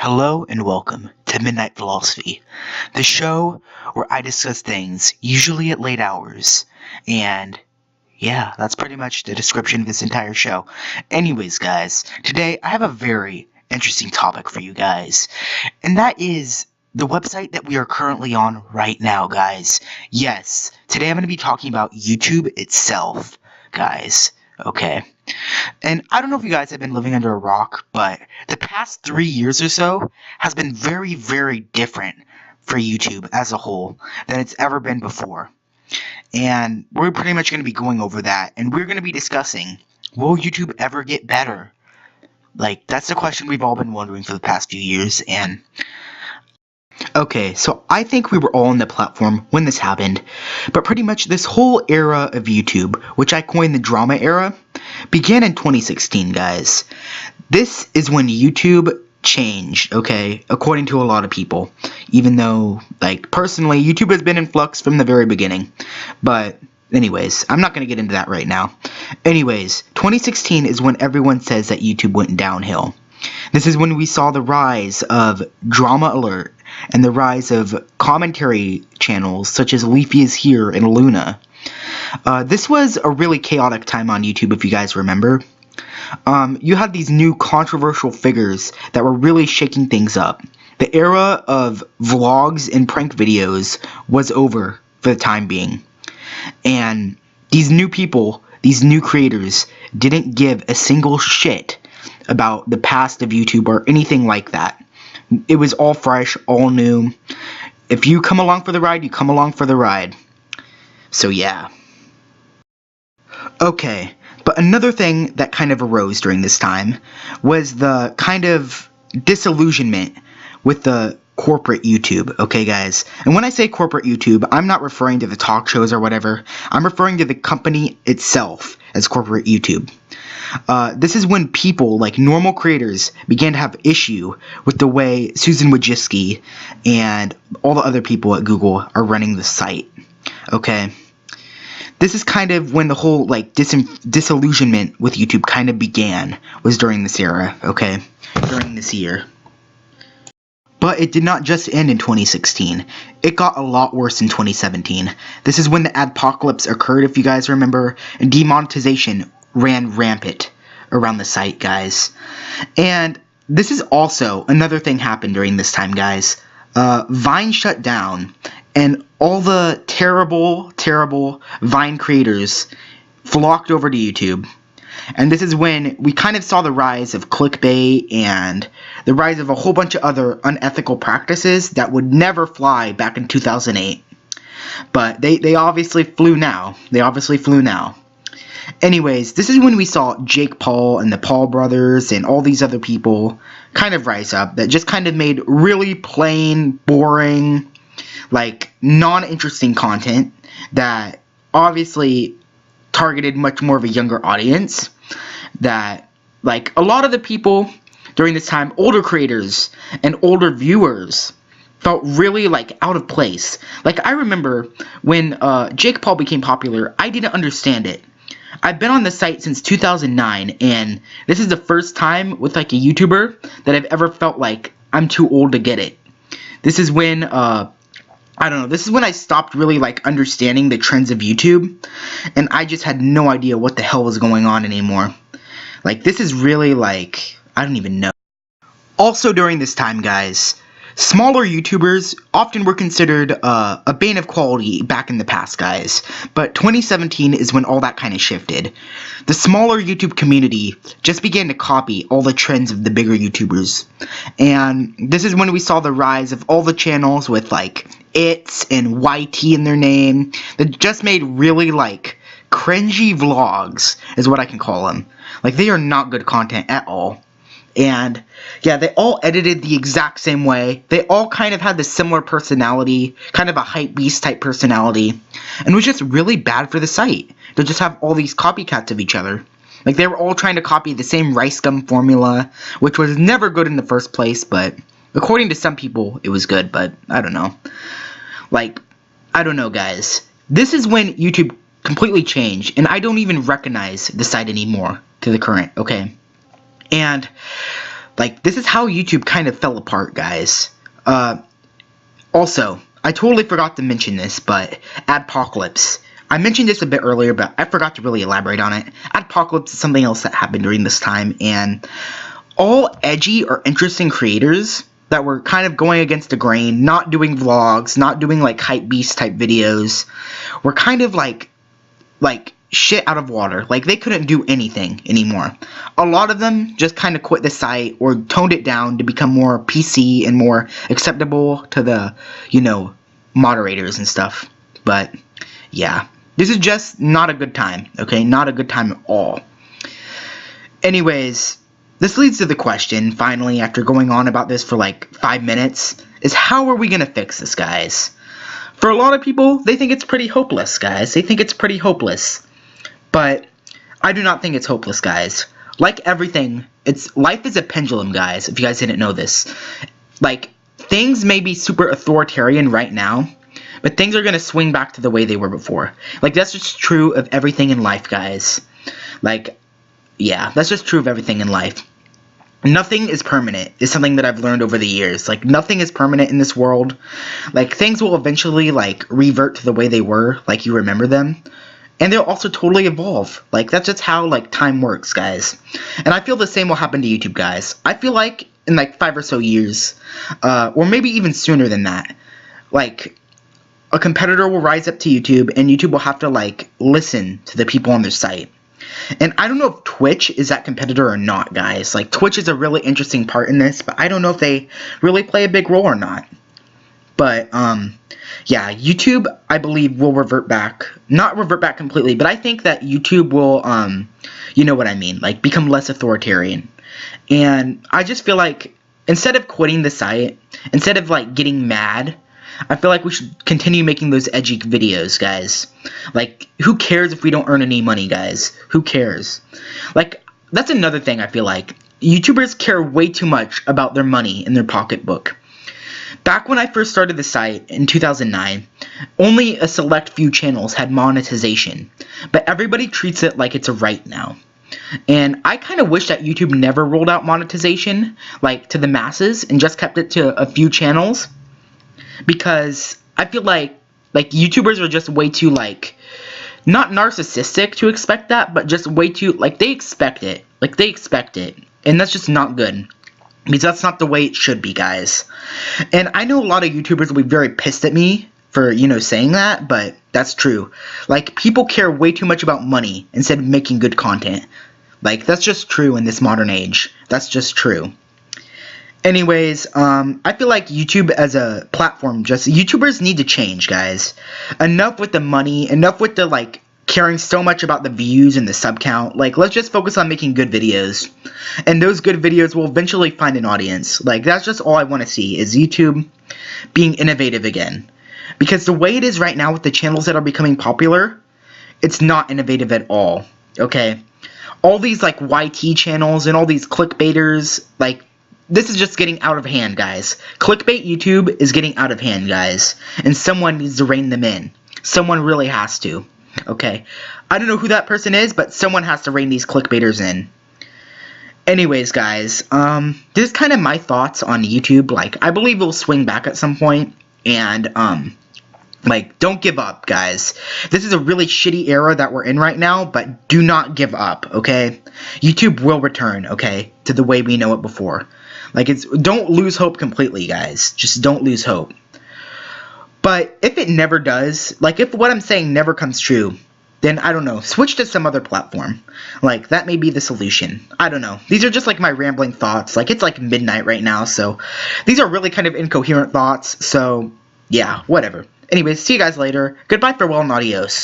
Hello and welcome to Midnight Philosophy, the show where I discuss things, usually at late hours. And yeah, that's pretty much the description of this entire show. Anyways, guys, today I have a very interesting topic for you guys, and that is the website that we are currently on right now, guys. Yes, today I'm going to be talking about YouTube itself, guys. Okay. And I don't know if you guys have been living under a rock, but the past 3 years or so has been very, very different for YouTube as a whole than it's ever been before. And we're pretty much going to be going over that, and we're going to be discussing, will YouTube ever get better? Like, that's the question we've all been wondering for the past few years, and okay, so I think we were all on the platform when this happened, but pretty much this whole era of YouTube, which I coined the drama era, began in 2016, guys. This is when YouTube changed, okay, according to a lot of people, even though, like, personally, YouTube has been in flux from the very beginning, but anyways, I'm not going to get into that right now. Anyways, 2016 is when everyone says that YouTube went downhill. This is when we saw the rise of Drama Alert and the rise of commentary channels such as Leafy is Here and Luna. This was a really chaotic time on YouTube, if you guys remember. You had these new controversial figures that were really shaking things up. The era of vlogs and prank videos was over for the time being. And these new people, these new creators, didn't give a single shit about the past of YouTube or anything like that. It was all fresh, all new. If you come along for the ride, you come along for the ride. So yeah. Okay, but another thing that kind of arose during this time was the kind of disillusionment with the corporate YouTube, okay guys? And when I say corporate YouTube, I'm not referring to the talk shows or whatever. I'm referring to the company itself as corporate YouTube. This is when people, like normal creators, began to have issue with the way Susan Wojcicki and all the other people at Google are running the site, okay? This is kind of when the whole, like, disillusionment with YouTube kind of began, was during this era, okay? During this year. But it did not just end in 2016. It got a lot worse in 2017. This is when the adpocalypse occurred, if you guys remember, and demonetization ran rampant around the site, guys. And this is also another thing happened during this time, guys. Vine shut down, and all the terrible, terrible Vine creators flocked over to YouTube. And this is when we kind of saw the rise of clickbait and the rise of a whole bunch of other unethical practices that would never fly back in 2008. But they obviously flew now. Anyways, this is when we saw Jake Paul and the Paul brothers and all these other people kind of rise up that just kind of made really plain, boring, like, non-interesting content that obviously targeted much more of a younger audience. That, like, a lot of the people during this time, older creators and older viewers, felt really, like, out of place. Like, I remember when Jake Paul became popular, I didn't understand it. I've been on the site since 2009, and this is the first time with, like, a YouTuber that I've ever felt like I'm too old to get it. This is when, I don't know, this is when I stopped really, like, understanding the trends of YouTube, and I just had no idea what the hell was going on anymore. Like, this is really, like, I don't even know. Also during this time, guys, smaller YouTubers often were considered a bane of quality back in the past, guys, but 2017 is when all that kind of shifted. The smaller YouTube community just began to copy all the trends of the bigger YouTubers, and this is when we saw the rise of all the channels with, like, It's and YT in their name that just made really, like, cringy vlogs, is what I can call them. Like, they are not good content at all. And yeah, they all edited the exact same way. They all kind of had the similar personality, kind of a hype beast type personality, and it was just really bad for the site to just have all these copycats of each other. Like, they were all trying to copy the same rice gum formula, which was never good in the first place, but according to some people, it was good, but I don't know. Like, I don't know, guys. This is when YouTube completely changed, and I don't even recognize the site anymore to the current, okay? And Like, this is how YouTube kind of fell apart, guys. Also, I totally forgot to mention this, but Adpocalypse. I mentioned this a bit earlier, but I forgot to really elaborate on it. Adpocalypse is something else that happened during this time, and all edgy or interesting creators that were kind of going against the grain, not doing vlogs, not doing like hype beast type videos, were kind of like shit out of water. Like, they couldn't do anything anymore. A lot of them just kind of quit the site or toned it down to become more PC and more acceptable to the, you know, moderators and stuff. But yeah, this is just not a good time, okay? Not a good time at all. Anyways, this leads to the question, finally, after going on about this for like 5 minutes, is how are we gonna fix this, guys? For a lot of people, they think it's pretty hopeless, guys. They think it's pretty hopeless. But I do not think it's hopeless, guys. Like everything, life is a pendulum, guys, if you guys didn't know this. Like, things may be super authoritarian right now, but things are going to swing back to the way they were before. Like, that's just true of everything in life, guys. Like, yeah, that's just true of everything in life. Nothing is permanent, is something that I've learned over the years. Like, nothing is permanent in this world. Like, things will eventually, like, revert to the way they were, like you remember them. And they'll also totally evolve. Like, that's just how, like, time works, guys. And I feel the same will happen to YouTube, guys. I feel like in, like, 5 or so years, or maybe even sooner than that, like, a competitor will rise up to YouTube, and YouTube will have to, like, listen to the people on their site. And I don't know if Twitch is that competitor or not, guys. Like, Twitch is a really interesting part in this, but I don't know if they really play a big role or not. But, yeah, YouTube, I believe, will revert back. Not revert back completely, but I think that YouTube will, you know what I mean, like, become less authoritarian. And I just feel like, instead of quitting the site, instead of, like, getting mad, I feel like we should continue making those edgy videos, guys. Like, who cares if we don't earn any money, guys? Who cares? Like, that's another thing I feel like. YouTubers care way too much about their money in their pocketbook. Back when I first started the site in 2009, only a select few channels had monetization, but everybody treats it like it's a right now. And I kind of wish that YouTube never rolled out monetization, like, to the masses and just kept it to a few channels, because I feel like YouTubers are just way too, like, not narcissistic to expect that, but just way too, like, they expect it. Like, they expect it. And that's just not good. Because that's not the way it should be, guys. And I know a lot of YouTubers will be very pissed at me for, you know, saying that, but that's true. Like, people care way too much about money instead of making good content. Like, that's just true in this modern age. That's just true. Anyways, I feel like YouTube as a platform, YouTubers need to change, guys. Enough with the money, enough with the, like, caring so much about the views and the sub count. Like, let's just focus on making good videos. And those good videos will eventually find an audience. Like, that's just all I want to see, is YouTube being innovative again. Because the way it is right now with the channels that are becoming popular, it's not innovative at all, okay? All these, like, YT channels and all these clickbaiters, like, this is just getting out of hand, guys. Clickbait YouTube is getting out of hand, guys. And someone needs to rein them in. Someone really has to. Okay, I don't know who that person is, but someone has to rein these clickbaiters in. Anyways, guys, this is kind of my thoughts on YouTube. Like, I believe it'll swing back at some point, and, like, don't give up, guys. This is a really shitty era that we're in right now, but do not give up, okay? YouTube will return, okay, to the way we know it before. Like, don't lose hope completely, guys. Just don't lose hope. But if it never does, like, if what I'm saying never comes true, then, I don't know, switch to some other platform. Like, that may be the solution. I don't know. These are just, like, my rambling thoughts. Like, it's, like, midnight right now, so these are really kind of incoherent thoughts, so, yeah, whatever. Anyways, see you guys later. Goodbye, farewell, and adios.